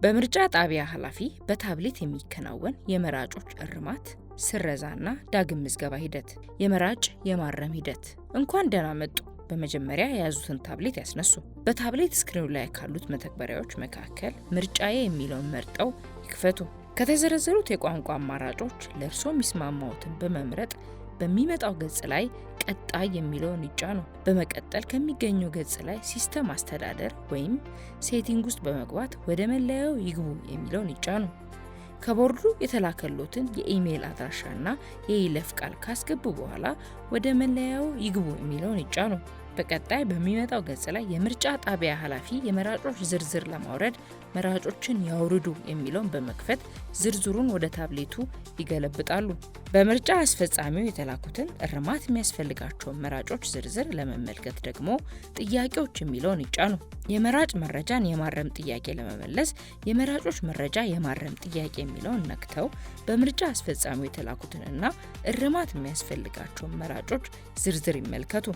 በምርጫ ጣቢያ ኃላፊ በታብሌት የሚከናወን የመራጮች እርማት፣ ስረዛና ዳግም ምዝገባ ሂደት። የመራጭ የማረም ሂደት። እንኳን ደህና መጡ። በመጀመሪያ የያዙትን ታብሌት ያስነሱ። በታብሌት ስክሪኑ ላይ ካሉት መተግበሪያዎች መካከል ምርጫዬ የሚለውን መርጠው ይክፈቱ። ከተዘረዘሩት የቋንቋ አማራጮች ለእርሶ የሚስማማዎትን በመምረጥ በሚመጣው ገጽ ላይ ቀጣይ የሚለውን ይጫኑ። በመቀጠል ከሚገኘው ገጽ ላይ ሲስተም አስተዳደር ወይም ሴቲንግ ውስጥ በመግባት ወደ መለያው ይግቡ የሚለውን ይጫኑ። ከቦርዱ የተላከሎትን የኢሜይል አድራሻና የይለፍ ቃል ካስገቡ በኋላ ወደ መለያው ይግቡ የሚለውን ይጫኑ። በቀጣይ በሚመጣው ገጽ ላይ የምርጫ ጣቢያ ኃላፊ የመራጮች ዝርዝር ለማውረድ መራጮችን ያውርዱ የሚለውን በመክፈት ዝርዝሩን ወደ ታብሌቱ ይገለብጣሉ። በምርጫ አስፈጻሚው የተላኩትን እርማት የሚያስፈልጋቸውን መራጮች ዝርዝር ለመመልከት ደግሞ ጥያቄዎች የሚለውን ይጫኑ። የመራጭ መረጃን የማረም ጥያቄ ለመመለስ የመራጮች መረጃ የማረም ጥያቄ የሚለውን ነክተው በምርጫ አስፈጻሚው የተላኩትንና እርማት የሚያስፈልጋቸውን መራጮች ዝርዝር ይመልከቱ።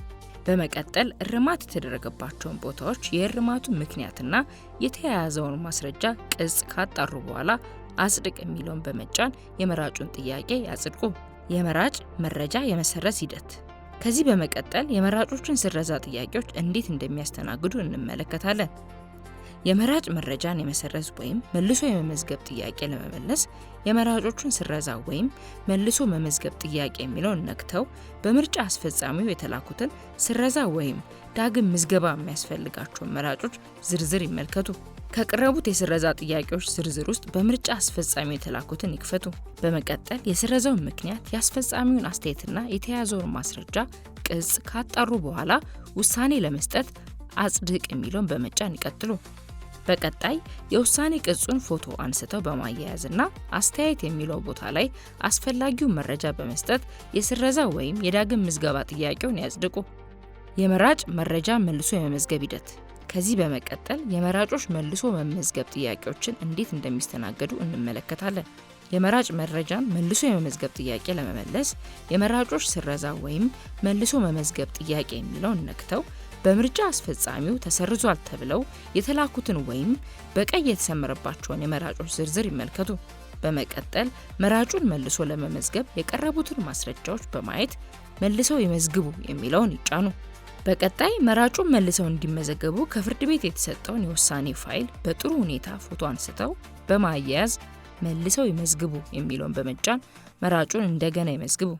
በመቀጠል እርማት የተደረገባቸውን ቦታዎች የእርማቱን ምክንያትና የተያያዘውን ማስረጃ ቅጽ ካጣሩ በኋላ አጽድቅ የሚለውን በመጫን የመራጩን ጥያቄ ያጽድቁ። የመራጭ መረጃ የመሰረዝ ሂደት። ከዚህ በመቀጠል የመራጮችን ስረዛ ጥያቄዎች እንዴት እንደሚያስተናግዱ እንመለከታለን። የመራጭ መረጃን የመሰረዝ ወይም መልሶ የመመዝገብ ጥያቄ ለመመለስ የመራጮቹን ስረዛ ወይም መልሶ መመዝገብ ጥያቄ የሚለውን ነክተው በምርጫ አስፈጻሚው የተላኩትን ስረዛ ወይም ዳግም ምዝገባ የሚያስፈልጋቸውን መራጮች ዝርዝር ይመልከቱ። ከቀረቡት የስረዛ ጥያቄዎች ዝርዝር ውስጥ በምርጫ አስፈጻሚው የተላኩትን ይክፈቱ። በመቀጠል የስረዛውን ምክንያት፣ የአስፈጻሚውን አስተያየትና የተያያዘውን ማስረጃ ቅጽ ካጣሩ በኋላ ውሳኔ ለመስጠት አጽድቅ የሚለውን በመጫን ይቀጥሉ። በቀጣይ የውሳኔ ቅጹን ፎቶ አንስተው በማያያዝና አስተያየት የሚለው ቦታ ላይ አስፈላጊውን መረጃ በመስጠት የስረዛ ወይም የዳግም ምዝገባ ጥያቄውን ያጽድቁ። የመራጭ መረጃ መልሶ የመመዝገብ ሂደት። ከዚህ በመቀጠል የመራጮች መልሶ መመዝገብ ጥያቄዎችን እንዴት እንደሚስተናገዱ እንመለከታለን። የመራጭ መረጃን መልሶ የመመዝገብ ጥያቄ ለመመለስ የመራጮች ስረዛ ወይም መልሶ መመዝገብ ጥያቄ የሚለውን ነክተው በምርጫ አስፈጻሚው ተሰርዟል ተብለው የተላኩትን ወይም በቀይ የተሰመረባቸውን የመራጮች ዝርዝር ይመልከቱ። በመቀጠል መራጩን መልሶ ለመመዝገብ የቀረቡትን ማስረጃዎች በማየት መልሰው ይመዝግቡ የሚለውን ይጫኑ። በቀጣይ መራጩን መልሰው እንዲመዘገቡ ከፍርድ ቤት የተሰጠውን የውሳኔ ፋይል በጥሩ ሁኔታ ፎቶ አንስተው በማያያዝ መልሰው ይመዝግቡ የሚለውን በመጫን መራጩን እንደገና ይመዝግቡ።